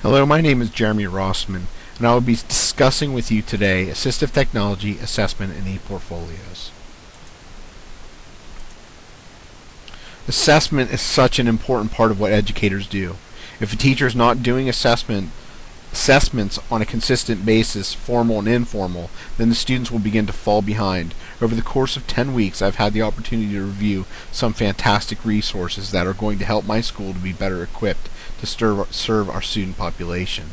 Hello, my name is Jeremy Rossman, and I will be discussing with you today assistive technology, assessment, and e-portfolios. Assessment is such an important part of what educators do. If a teacher is not doing assessments on a consistent basis, formal and informal, then the students will begin to fall behind. Over the course of 10 weeks, I've had the opportunity to review some fantastic resources that are going to help my school to be better equipped to serve our student population.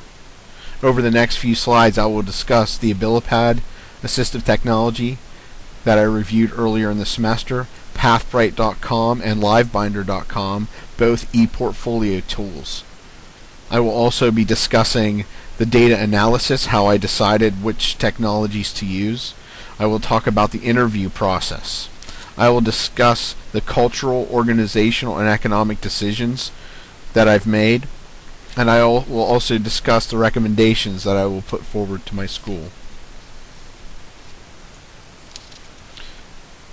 Over the next few slides, I will discuss the AbiliPad assistive technology that I reviewed earlier in the semester, pathbright.com and livebinder.com, both e-portfolio tools. I will also be discussing the data analysis, how I decided which technologies to use. I will talk about the interview process. I will discuss the cultural, organizational, and economic decisions that I've made, and I will also discuss the recommendations that I will put forward to my school.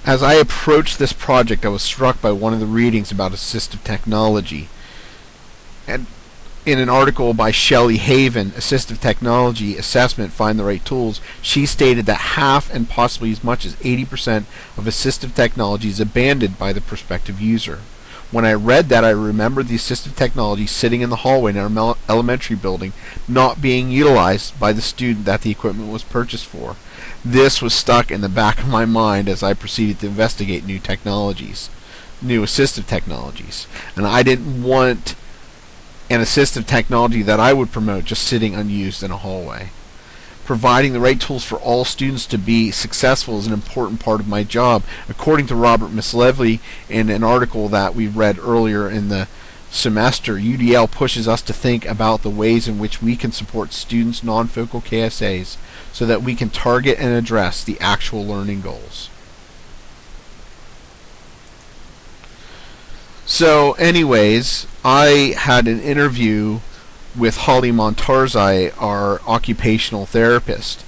As I approached this project, I was struck by one of the readings about assistive technology. And in an article by Shelley Haven, Assistive Technology Assessment, Find the Right Tools, she stated that half and possibly as much as 80% of assistive technology is abandoned by the prospective user. When I read that, I remembered the assistive technology sitting in the hallway in our elementary building, not being utilized by the student that the equipment was purchased for. This was stuck in the back of my mind as I proceeded to investigate new assistive technologies. And I didn't want an assistive technology that I would promote just sitting unused in a hallway. Providing the right tools for all students to be successful is an important part of my job. According to Robert Mislevy, in an article that we read earlier in the semester, UDL pushes us to think about the ways in which we can support students' non-focal KSAs so that we can target and address the actual learning goals. So anyways, I had an interview with Holly Montarzai, our occupational therapist,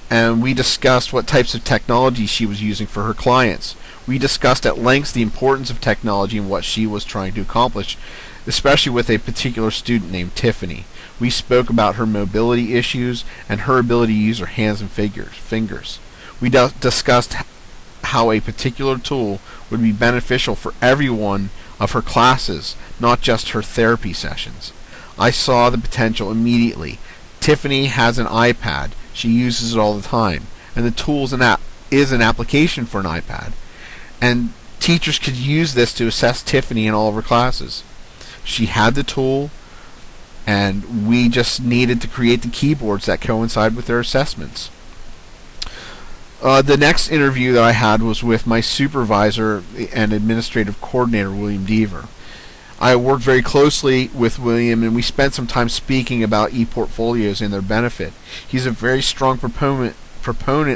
and we discussed what types of technology she was using for her clients. We discussed at length the importance of technology and what she was trying to accomplish, especially with a particular student named Tiffany. We spoke about her mobility issues and her ability to use her hands and fingers. We discussed how a particular tool would be beneficial for everyone of her classes, not just her therapy sessions. I saw the potential immediately. Tiffany has an iPad. She uses it all the time, and the tool is an application for an iPad. And teachers could use this to assess Tiffany in all of her classes. She had the tool, and we just needed to create the keyboards that coincide with their assessments. The next interview that I had was with my supervisor and administrative coordinator, William Deaver. I worked very closely with William, and we spent some time speaking about e-portfolios and their benefit. He's a very strong proponent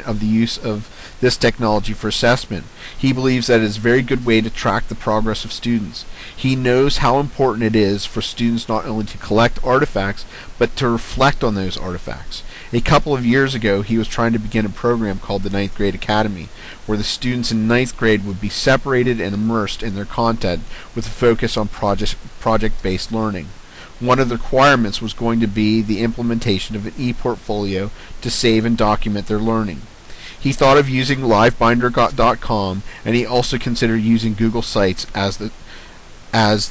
of the use of this technology for assessment. He believes that it is a very good way to track the progress of students. He knows how important it is for students not only to collect artifacts, but to reflect on those artifacts. A couple of years ago, he was trying to begin a program called the 9th Grade Academy, where the students in 9th grade would be separated and immersed in their content with a focus on project-based learning. One of the requirements was going to be the implementation of an e-portfolio to save and document their learning. He thought of using livebinder.com, and he also considered using Google Sites as the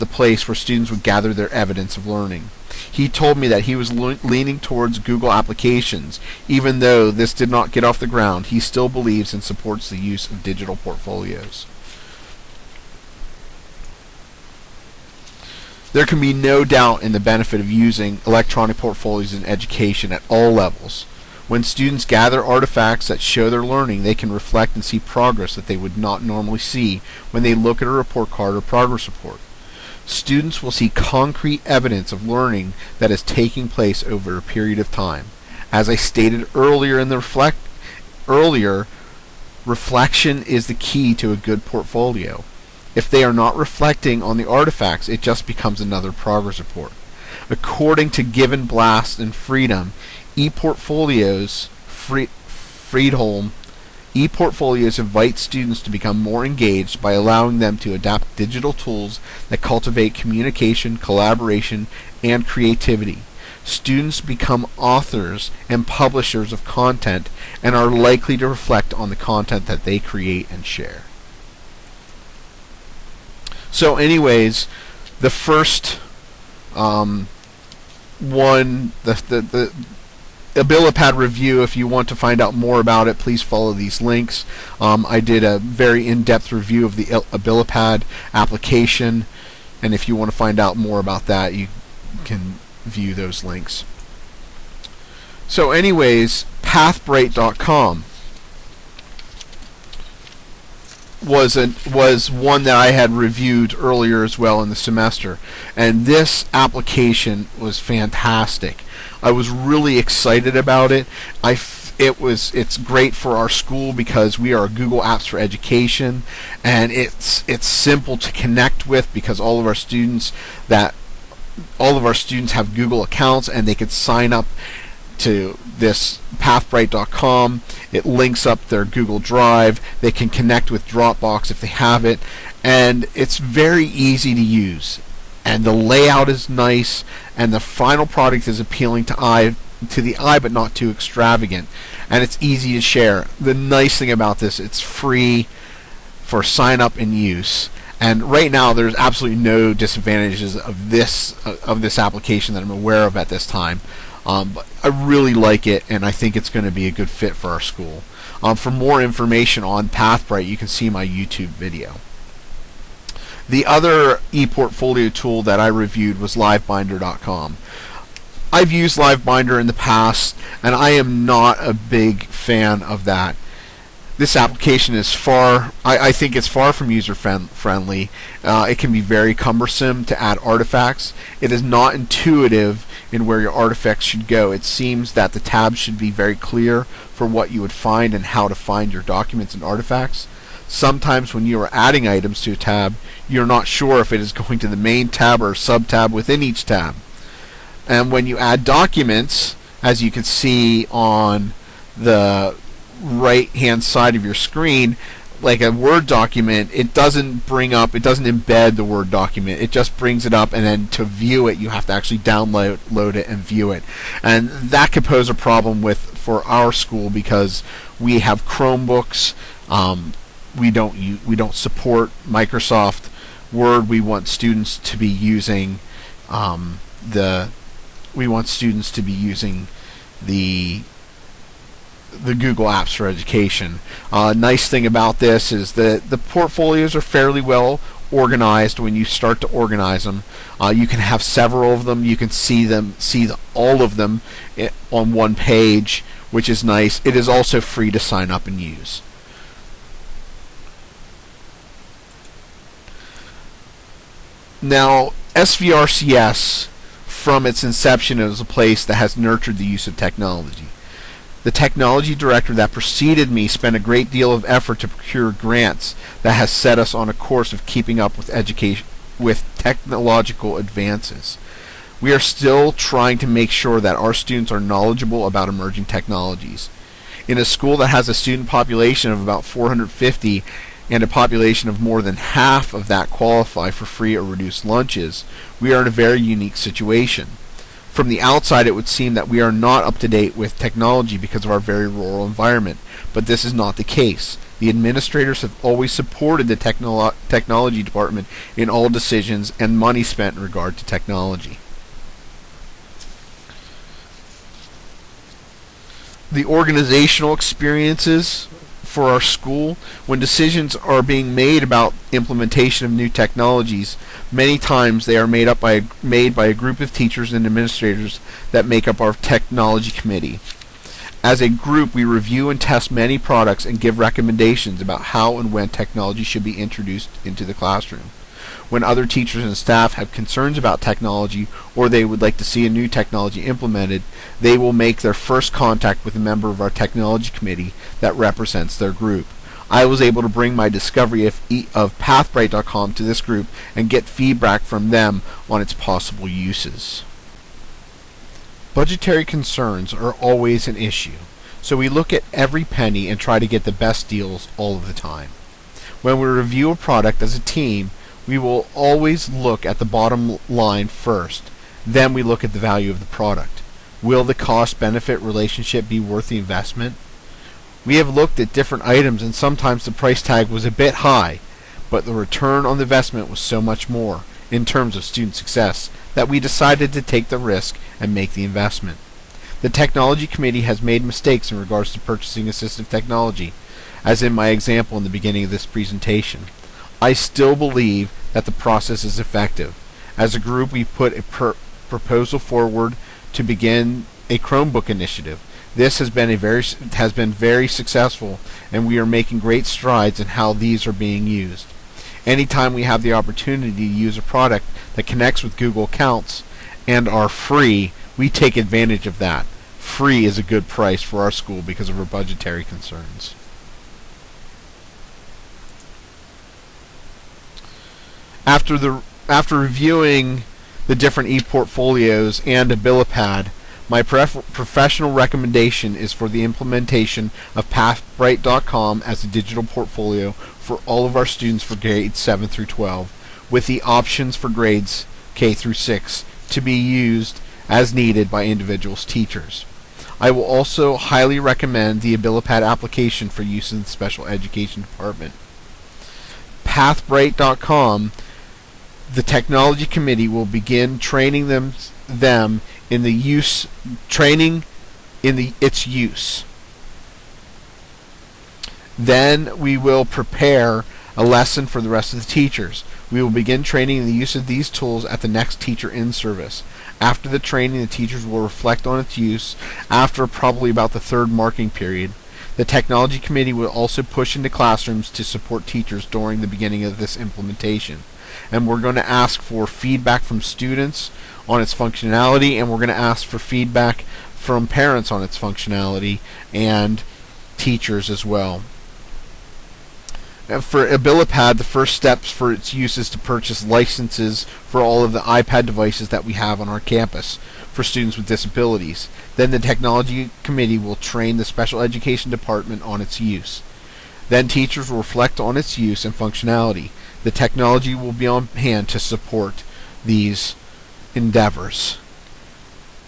place where students would gather their evidence of learning. He told me that he was leaning towards Google applications. Even though this did not get off the ground, he still believes and supports the use of digital portfolios. There can be no doubt in the benefit of using electronic portfolios in education at all levels. When students gather artifacts that show their learning, they can reflect and see progress that they would not normally see when they look at a report card or progress report. Students will see concrete evidence of learning that is taking place over a period of time. As I stated earlier reflection is the key to a good portfolio. If they are not reflecting on the artifacts, it just becomes another progress report. According to Given, Blast, and Freedom, e-portfolios invite students to become more engaged by allowing them to adapt digital tools that cultivate communication, collaboration, and creativity. students become authors and publishers of content and are likely to reflect on the content that they create and share. So anyways, the first one, the Abilipad review, if you want to find out more about it, please follow these links. I did a very in-depth review of the Abilipad application, and if you want to find out more about that, you can view those links. So anyways, Pathbright.com was one that I had reviewed earlier as well in the semester, and this application was fantastic. I was really excited about it. It's great for our school because we are Google Apps for Education, and it's simple to connect with because all of our students have Google accounts, and they could sign up to this Pathbright.com. It links up their Google Drive. They can connect with Dropbox if they have it, and it's very easy to use. And the layout is nice, and the final product is appealing to the eye, but not too extravagant. And it's easy to share. The nice thing about this, it's free for sign up and use. And right now, there's absolutely no disadvantages of this application that I'm aware of at this time. But I really like it, and I think it's going to be a good fit for our school. For more information on Pathbright, you can see my YouTube video. The other ePortfolio tool that I reviewed was LiveBinder.com. I've used LiveBinder in the past, and I am not a big fan of that. This application is I think it's far from user-friendly. It can be very cumbersome to add artifacts. It is not intuitive in where your artifacts should go. It seems that the tabs should be very clear for what you would find and how to find your documents and artifacts. Sometimes when you are adding items to a tab, you're not sure if it is going to the main tab or sub-tab within each tab. And when you add documents, as you can see on the right hand side of your screen, like a Word document, it doesn't embed the Word document. It just brings it up, and then to view it, you have to actually download it and view it. And that could pose a problem for our school because we have Chromebooks. We don't support Microsoft Word. We want students to be using the Google Apps for Education. Nice thing about this is that the portfolios are fairly well organized when you start to organize them. You can have several of them. You can see all of them on one page, which is nice. It is also free to sign up and use. Now, SVRCS, from its inception, is a place that has nurtured the use of technology. The technology director that preceded me spent a great deal of effort to procure grants that has set us on a course of keeping up with technological advances. We are still trying to make sure that our students are knowledgeable about emerging technologies. In a school that has a student population of about 450 and a population of more than half of that qualify for free or reduced lunches, we are in a very unique situation. From the outside, it would seem that we are not up to date with technology because of our very rural environment, but this is not the case. The administrators have always supported the technology department in all decisions and money spent in regard to technology. The organizational experiences for our school, when decisions are being made about implementation of new technologies, many times they are made by a group of teachers and administrators that make up our technology committee. As a group, we review and test many products and give recommendations about how and when technology should be introduced into the classroom. When other teachers and staff have concerns about technology or they would like to see a new technology implemented, they will make their first contact with a member of our technology committee that represents their group. I was able to bring my discovery of Pathbright.com to this group and get feedback from them on its possible uses. Budgetary concerns are always an issue, so we look at every penny and try to get the best deals all of the time. When we review a product as a team, we will always look at the bottom line first, Then we look at the value of the product. Will the cost-benefit relationship be worth the investment? We have looked at different items, and sometimes the price tag was a bit high, but the return on the investment was so much more in terms of student success that we decided to take the risk and make the investment. The technology committee has made mistakes in regards to purchasing assistive technology, as in my example in the beginning of this presentation. I still believe that the process is effective. As a group, we put a proposal forward to begin a Chromebook initiative. This has been very successful, and we are making great strides in how these are being used. Anytime we have the opportunity to use a product that connects with Google accounts and are free, we take advantage of that. Free is a good price for our school because of our budgetary concerns. After reviewing the different e-portfolios and Abilipad, my professional recommendation is for the implementation of pathbright.com as a digital portfolio for all of our students for grades 7 through 12, with the options for grades K through 6 to be used as needed by individual teachers. I will also highly recommend the Abilipad application for use in the special education department. Pathbright.com, the technology committee will begin training them in the use, its use. Then we will prepare a lesson for the rest of the teachers. We will begin training in the use of these tools at the next teacher in service. After the training, the teachers will reflect on its use after probably about the third marking period. The technology committee will also push into classrooms to support teachers during the beginning of this implementation. And we're going to ask for feedback from students on its functionality, and we're going to ask for feedback from parents on its functionality and teachers as well. For Abilipad, the first steps for its use is to purchase licenses for all of the iPad devices that we have on our campus for students with disabilities. Then the technology committee will train the special education department on its use. Then teachers will reflect on its use and functionality. The technology will be on hand to support these endeavors.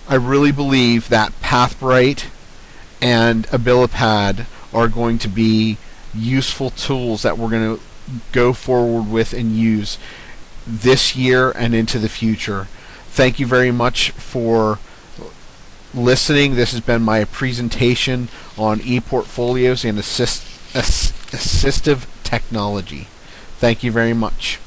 I really believe that PathBright and Abilipad are going to be useful tools that we're going to go forward with and use this year and into the future. Thank you very much for listening. This has been my presentation on e-portfolios and assistive technology. Thank you very much.